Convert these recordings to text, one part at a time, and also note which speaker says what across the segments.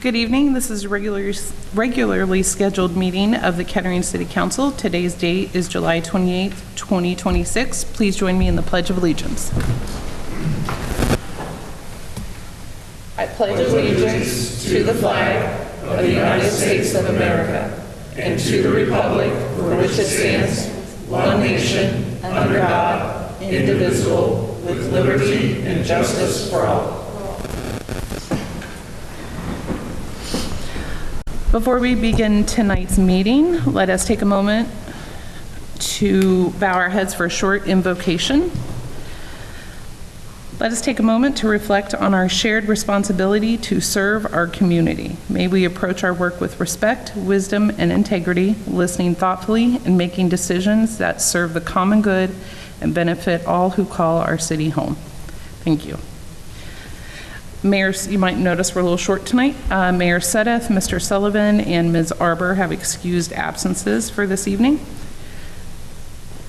Speaker 1: Good evening. This is a regularly scheduled meeting of the Kettering City Council. Today's date is July 28th, 2026. Please join me in the Pledge of Allegiance. I pledge allegiance to the flag of the United States of America and to the republic for which it stands, one nation, under God, indivisible, with liberty and justice for all. Before we begin tonight's meeting, let us take a moment to bow our heads for a short invocation. Let us take a moment to reflect on our shared responsibility to serve our community. May we approach our work with respect, wisdom, and integrity, listening thoughtfully and making decisions that serve the common good and benefit all who call our city home. Thank you. Mayors, you might notice we're a little short tonight. Mayor Sedeth, Mr. Sullivan, and Ms. Arbor have excused absences for this evening.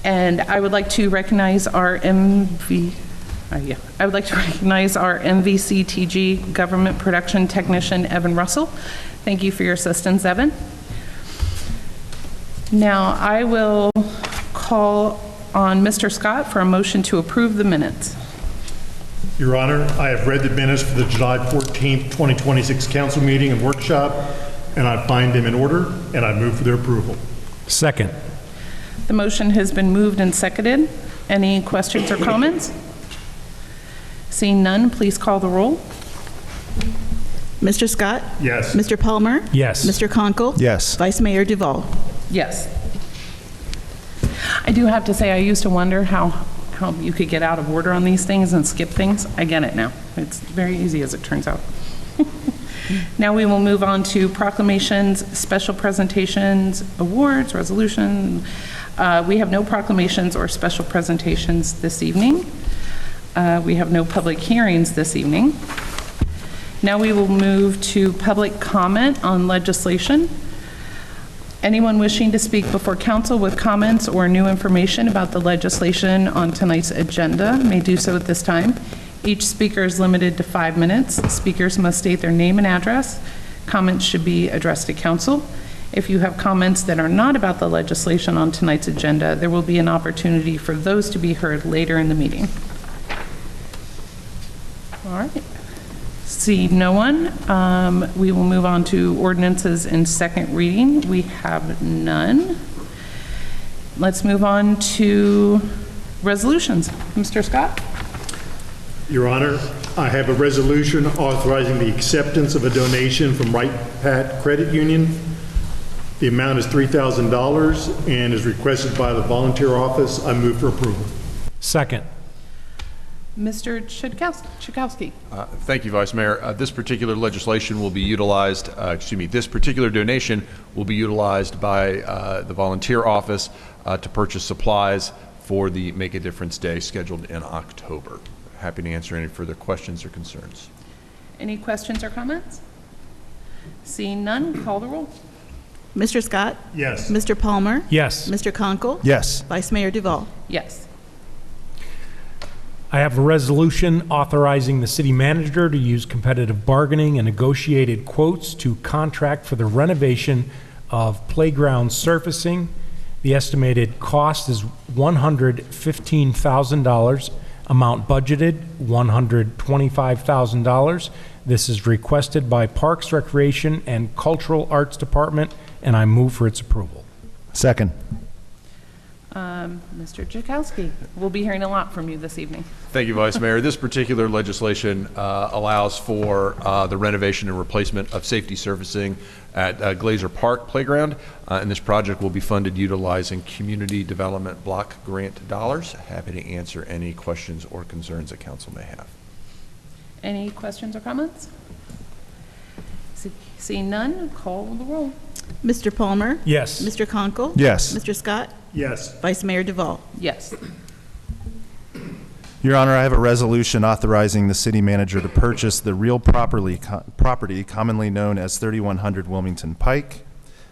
Speaker 1: And I would like to recognize our MVCTG Government Production Technician, Evan Russell. Thank you for your assistance, Evan. Now, I will call on Mr. Scott for a motion to approve the minutes.
Speaker 2: Your Honor, I have read the minutes for the July 14th, 2026 council meeting and workshop, and I find them in order, and I move for their approval.
Speaker 3: Second.
Speaker 1: The motion has been moved and seconded. Any questions or comments? Seeing none, please call the roll.
Speaker 4: Mr. Scott?
Speaker 2: Yes.
Speaker 4: Mr. Palmer?
Speaker 3: Yes.
Speaker 4: Mr. Conkle?
Speaker 3: Yes.
Speaker 4: Vice Mayor Duval?
Speaker 1: Yes. I do have to say, I used to wonder how you could get out of order on these things and skip things. I get it now. It's very easy as it turns out. Now we will move on to proclamations, special presentations, awards, resolution. We have no proclamations or special presentations this evening. We have no public hearings this evening. Now we will move to public comment on legislation. Anyone wishing to speak before council with comments or new information about the legislation on tonight's agenda may do so at this time. Each speaker is limited to 5 minutes. Speakers must state their name and address. Comments should be addressed to council. If you have comments that are not about the legislation on tonight's agenda, there will be an opportunity for those to be heard later in the meeting. All right. See no one. We will move on to ordinances in second reading. We have none. Let's move on to resolutions. Mr. Scott?
Speaker 2: Your Honor, I have a resolution authorizing the acceptance of a donation from Right Pat Credit Union. The amount is $3,000 and is requested by the volunteer office. I move for approval.
Speaker 3: Second.
Speaker 1: Mr. Chudkowski.
Speaker 5: Thank you, Vice Mayor. This particular legislation will be utilized, this particular donation will be utilized by the volunteer office to purchase supplies for the Make a Difference Day scheduled in October. Happy to answer any further questions or concerns.
Speaker 1: Any questions or comments? Seeing none, call the roll.
Speaker 4: Mr. Scott?
Speaker 2: Yes.
Speaker 4: Mr. Palmer?
Speaker 3: Yes.
Speaker 4: Mr. Conkle?
Speaker 3: Yes.
Speaker 4: Vice Mayor Duval?
Speaker 1: Yes.
Speaker 3: I have a resolution authorizing the city manager to use competitive bargaining and negotiated quotes to contract for the renovation of playground surfacing. The estimated cost is $115,000. Amount budgeted, $125,000. This is requested by Parks, Recreation, and Cultural Arts Department, and I move for its approval.
Speaker 6: Second.
Speaker 1: Mr. Chudkowski, we'll be hearing a lot from you this evening.
Speaker 5: Thank you, Vice Mayor. This particular legislation allows for the renovation and replacement of safety surfacing at Glazer Park Playground, and this project will be funded utilizing Community Development Block Grant dollars. Happy to answer any questions or concerns that council may have.
Speaker 1: Any questions or comments? Seeing none, call the roll.
Speaker 4: Mr. Palmer?
Speaker 3: Yes.
Speaker 4: Mr. Conkle?
Speaker 6: Yes.
Speaker 4: Mr. Scott?
Speaker 2: Yes.
Speaker 4: Vice Mayor Duval?
Speaker 1: Yes.
Speaker 6: Your Honor, I have a resolution authorizing the city manager to purchase the real property commonly known as 3100 Wilmington Pike.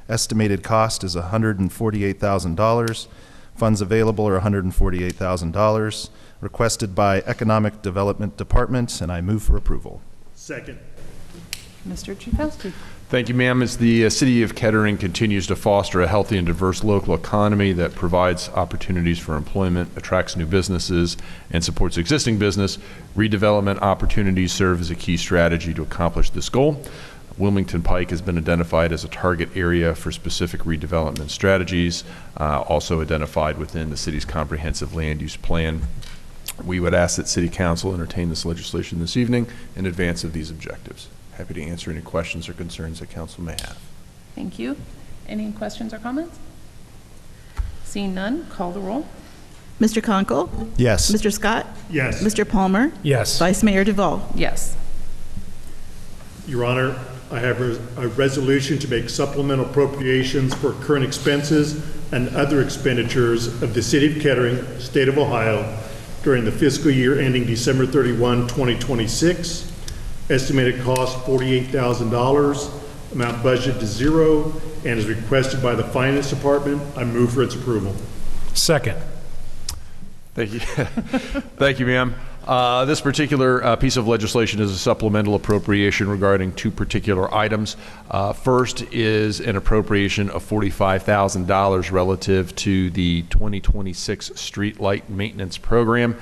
Speaker 6: Estimated cost is $148,000. Funds available are $148,000. Requested by Economic Development Department, and I move for approval.
Speaker 2: Second.
Speaker 1: Mr. Chukowski.
Speaker 5: Thank you, ma'am. As the city of Kettering continues to foster a healthy and diverse local economy that provides opportunities for employment, attracts new businesses, and supports existing business, redevelopment opportunities serve as a key strategy to accomplish this goal. Wilmington Pike has been identified as a target area for specific redevelopment strategies, also identified within the city's comprehensive land use plan. We would ask that City Council entertain this legislation this evening in advance of these objectives. Happy to answer any questions or concerns that council may have.
Speaker 1: Thank you. Any questions or comments? Seeing none, call the roll.
Speaker 4: Mr. Conkle?
Speaker 6: Yes.
Speaker 4: Mr. Scott?
Speaker 2: Yes.
Speaker 4: Mr. Palmer?
Speaker 3: Yes.
Speaker 4: Vice Mayor Duval?
Speaker 1: Yes.
Speaker 2: Your Honor, I have a resolution to make supplemental appropriations for current expenses and other expenditures of the City of Kettering, State of Ohio, during the fiscal year ending December 31, 2026. Estimated cost $48,000, amount budgeted to zero, and is requested by the Finance Department. I move for its approval.
Speaker 3: Second.
Speaker 5: Thank you. Thank you, ma'am. This particular piece of legislation is a supplemental appropriation regarding two particular items. First is an appropriation of $45,000 relative to the 2026 street light maintenance program.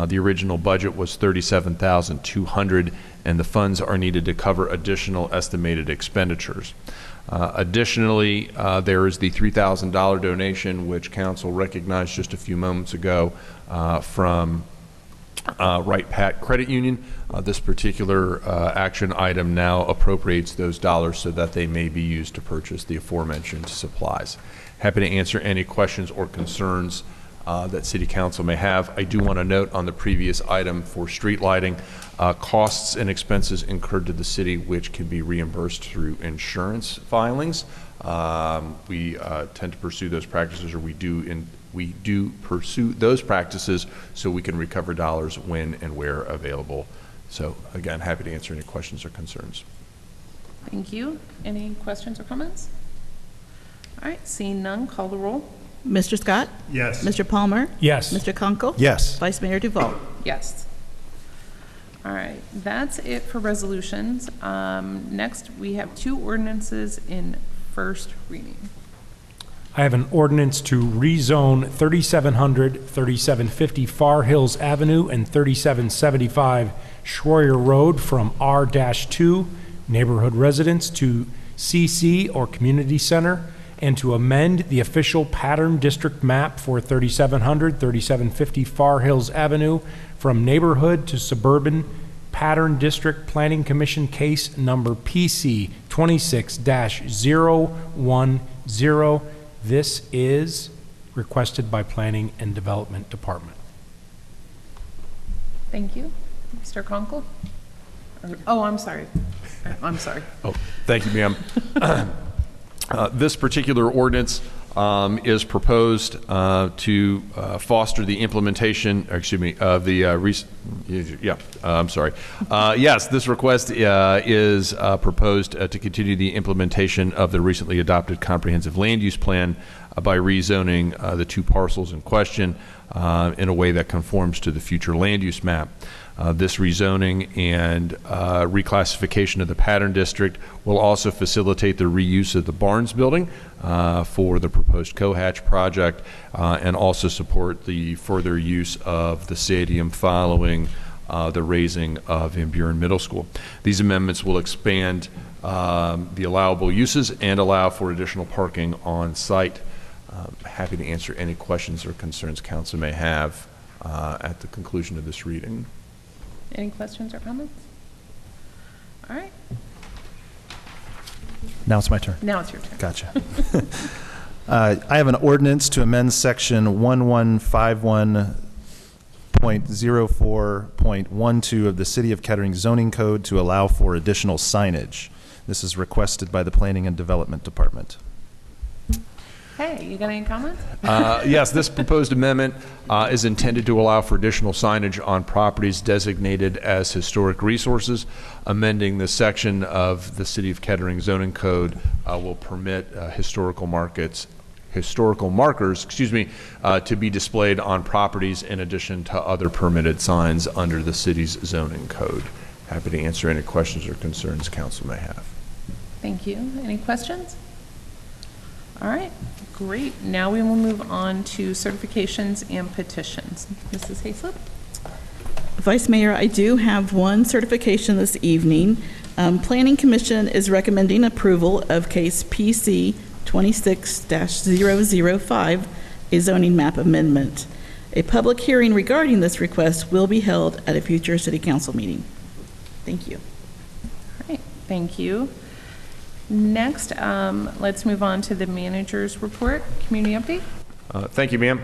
Speaker 5: The original budget was $37,200, and the funds are needed to cover additional estimated expenditures. Additionally, there is the $3,000 donation, which council recognized just a few moments ago from Wright Pat Credit Union. This particular action item now appropriates those dollars so that they may be used to purchase the aforementioned supplies. Happy to answer any questions or concerns that City Council may have. I do want to note on the previous item for street lighting, costs and expenses incurred to the city which can be reimbursed through insurance filings. We tend to pursue those practices, or we do pursue those practices so we can recover dollars when and where available. So again, happy to answer any questions or concerns.
Speaker 1: Thank you. Any questions or comments? All right, seeing none, call the roll.
Speaker 4: Mr. Scott?
Speaker 2: Yes.
Speaker 4: Mr. Palmer?
Speaker 3: Yes.
Speaker 4: Mr. Conkle?
Speaker 6: Yes.
Speaker 4: Vice Mayor Duval?
Speaker 1: Yes. All right, that's it for resolutions. Next, we have two ordinances in first reading.
Speaker 3: I have an ordinance to rezone 3700, 3750 Far Hills Avenue and 3775 Schroyer Road from R-2 Neighborhood Residence to CC or Community Center, and to amend the official pattern district map for 3700, 3750 Far Hills Avenue from neighborhood to suburban pattern district. Planning Commission case number PC 26-010. This is requested by Planning and Development Department.
Speaker 1: Thank you. Mr. Conkle? Oh, I'm sorry. I'm sorry.
Speaker 5: Oh, thank you, ma'am. This particular ordinance is proposed to foster the implementation, of the, I'm sorry. Yes, this request is proposed to continue the implementation of the recently adopted comprehensive land use plan by rezoning the two parcels in question in a way that conforms to the future land use map. This rezoning and reclassification of the pattern district will also facilitate the reuse of the Barnes building for the proposed Cohatch project and also support the further use of the stadium following the raising of Van Buren Middle School. These amendments will expand the allowable uses and allow for additional parking on site. Happy to answer any questions or concerns council may have at the conclusion of this reading.
Speaker 1: Any questions or comments? All right,
Speaker 6: Now it's my turn.
Speaker 1: now it's your turn.
Speaker 6: Gotcha. I have an ordinance to amend section 1151.04.12 of the City of Kettering zoning code to allow for additional signage. This is requested by the Planning and Development Department.
Speaker 1: Hey, you got any comments?
Speaker 5: Yes, this proposed amendment is intended to allow for additional signage on properties designated as historic resources. Amending the section of the City of Kettering zoning code will permit historical markers, to be displayed on properties in addition to other permitted signs under the city's zoning code. happy to answer any questions or concerns council may have.
Speaker 1: Thank you. Any questions? All right, great. Now we will move on to certifications and petitions. Mrs. Hayslip?
Speaker 4: Vice Mayor, I do have one certification this evening. Planning Commission is recommending approval of case PC 26-005, a zoning map amendment. A public hearing regarding this request will be held at a future City Council meeting. Thank you.
Speaker 1: All right, thank you. Next, let's move on to the manager's report, community update.
Speaker 5: Thank you, ma'am.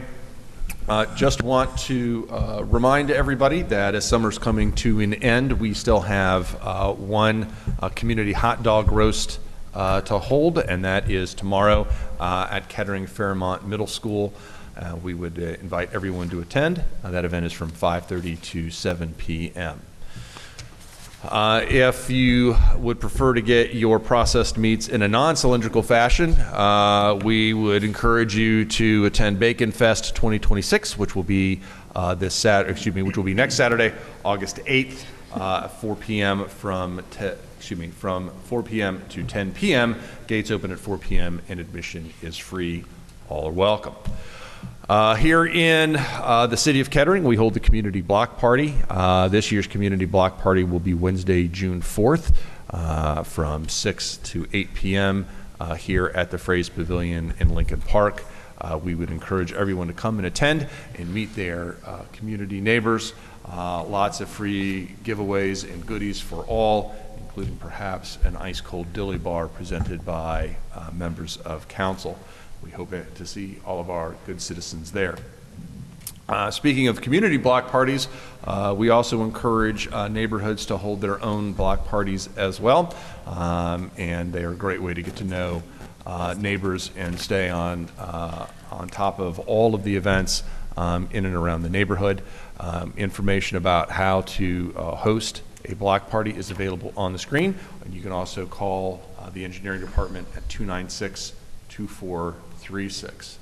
Speaker 5: Just want to remind everybody that as summer's coming to an end, we still have one community hot dog roast to hold, and that is tomorrow at Kettering Fairmont Middle School. We would invite everyone to attend. That event is from 5:30 to 7 p.m. If you would prefer to get your processed meats in a non-cylindrical fashion, we would encourage you to attend Bacon Fest 2026, which will be which will be next Saturday, August 8th, 4 p.m. from 4 p.m. to 10 p.m. Gates open at 4 p.m. and admission is free. All are welcome. Here in the city of Kettering, we hold the community block party. This year's community block party will be Wednesday, June 4th from 6 to 8 p.m. Here at the Fraze Pavilion in Lincoln Park. We would encourage everyone to come and attend and meet their community neighbors. Lots of free giveaways and goodies for all, including perhaps an ice-cold dilly bar presented by members of council. We hope to see all of our good citizens there. Speaking of community block parties, we also encourage neighborhoods to hold their own block parties as well, and they are a great way to get to know neighbors and stay on top of all of the events in and around the neighborhood. Information about how to host a block party is available on the screen, and you can also call the engineering department at 296-2436.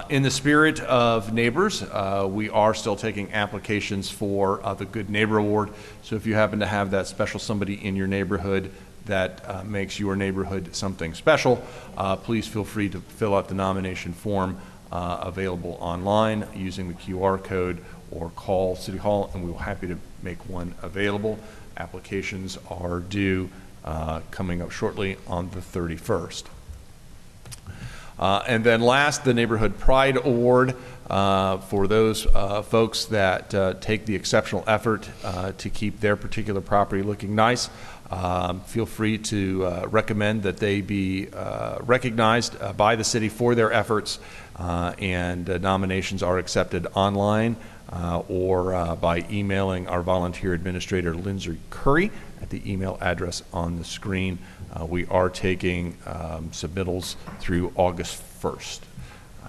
Speaker 5: In the spirit of neighbors, we are still taking applications for the Good Neighbor Award. So if you happen to have that special somebody in your neighborhood that makes your neighborhood something special, please feel free to fill out the nomination form available online using the QR code or call City Hall, and we will be happy to make one available. Applications are due coming up shortly on the 31st. And then last, the Neighborhood Pride Award for those folks that take the exceptional effort to keep their particular property looking nice. Feel free to recommend that they be recognized by the city for their efforts, and nominations are accepted online or by emailing our volunteer administrator, Lindsay Curry, at the email address on the screen. We are taking submittals through August 1st.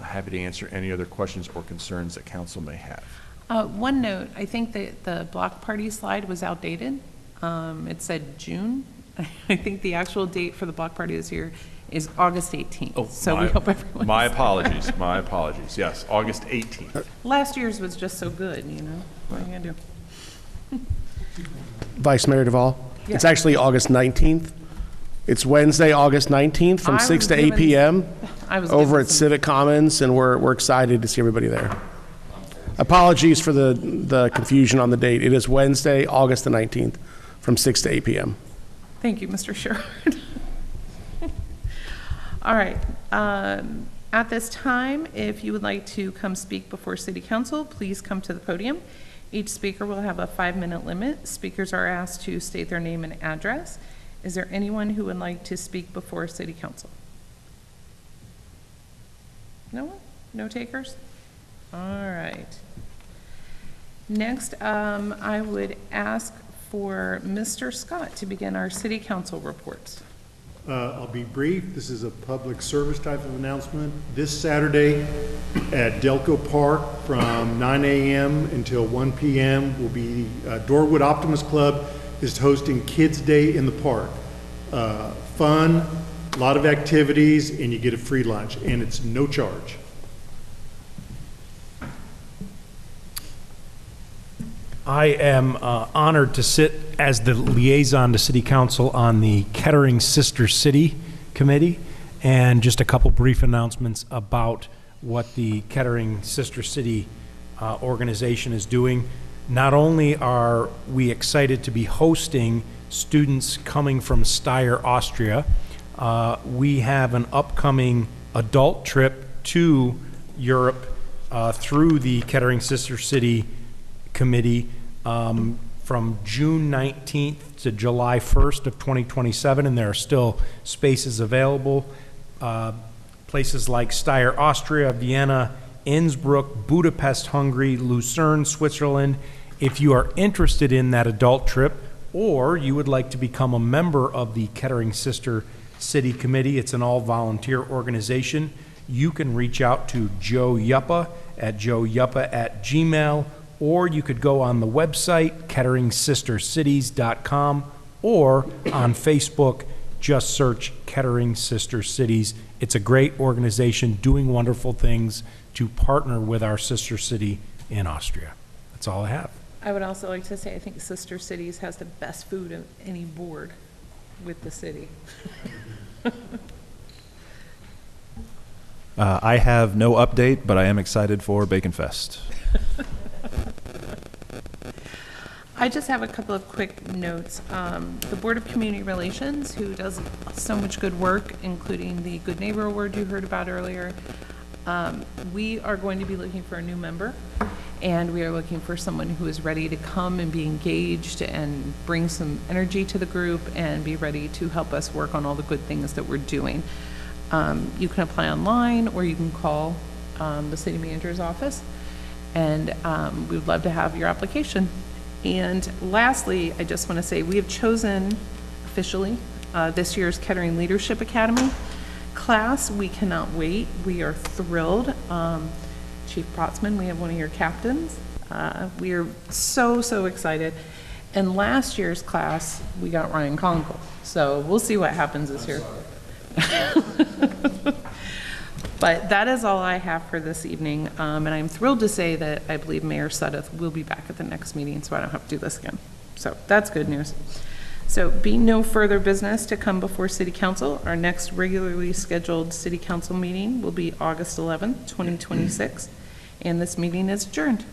Speaker 5: Happy to answer any other questions or concerns that council may have.
Speaker 1: One note, I think that the block party slide was outdated. It said June. I think the actual date for the block party this year is August 18th.
Speaker 5: Oh,
Speaker 1: so we hope everyone.
Speaker 5: My apologies. My apologies. Yes, August 18th.
Speaker 1: Last year's was just so good, you know. What are you gonna do?
Speaker 7: Vice Mayor Duvall.
Speaker 1: Yeah.
Speaker 7: It's actually August 19th. It's Wednesday, August 19th from 6 to 8 p.m. over at Civic Commons, and we're excited to see everybody there. Apologies for the confusion on the date. It is Wednesday, August the 19th from 6 to 8 p.m.
Speaker 1: Thank you, Mr. Sherrod. All right. At this time, if you would like to come speak before City Council, please come to the podium. Each speaker will have a 5-minute limit. Speakers are asked to state their name and address. Is there anyone who would like to speak before City Council? No one? No takers? All right. Next, I would ask for Mr. Scott to begin our City Council reports.
Speaker 2: I'll be brief. This is a public service type of announcement. This Saturday at Delco Park from 9 a.m. until 1 p.m. will be Dorwood Optimist Club is hosting Kids Day in the park. Fun, a lot of activities, and you get a free lunch, and it's no charge.
Speaker 3: I am honored to sit as the liaison to City Council on the Kettering Sister City Committee. And just a couple brief announcements about what the Kettering Sister City organization is doing. Not only are we excited to be hosting students coming from Steyr, Austria, we have an upcoming adult trip to Europe through the Kettering Sister City Committee from June 19th to July 1st of 2027, and there are still spaces available. Places like Steyr, Austria, Vienna, Innsbruck, Budapest, Hungary, Lucerne, Switzerland. If you are interested in that adult trip, or you would like to become a member of the Kettering Sister City Committee, it's an all-volunteer organization, you can reach out to Joe Yuppa at joeyuppa@gmail.com, or you could go on the website, ketteringsistercities.com, or on Facebook, just search Kettering Sister Cities. It's a great organization doing wonderful things to partner with our sister city in Austria. That's all I have.
Speaker 1: I would also like to say I think Sister Cities has the best food of any board with the city.
Speaker 6: I have no update, but I am excited for Bacon Fest.
Speaker 1: I just have a couple of quick notes. The Board of Community Relations, who does so much good work, including the Good Neighbor Award you heard about earlier, we are going to be looking for a new member, and we are looking for someone who is ready to come and be engaged and bring some energy to the group and be ready to help us work on all the good things that we're doing. You can apply online, or you can call the city manager's office, and we would love to have your application. And lastly, I just want to say we have chosen officially this year's Kettering Leadership Academy class. We cannot wait. We are thrilled. Chief Protzman, we have one of your captains. We are so excited. And last year's class, we got Ryan Conkle. So we'll see what happens this year. But that is all I have for this evening, and I'm thrilled to say that I believe Mayor Sudduth will be back at the next meeting, so I don't have to do this again. So that's good news. So being no further business to come before City Council, our next regularly scheduled City Council meeting will be August 11th, 2026, and this meeting is adjourned.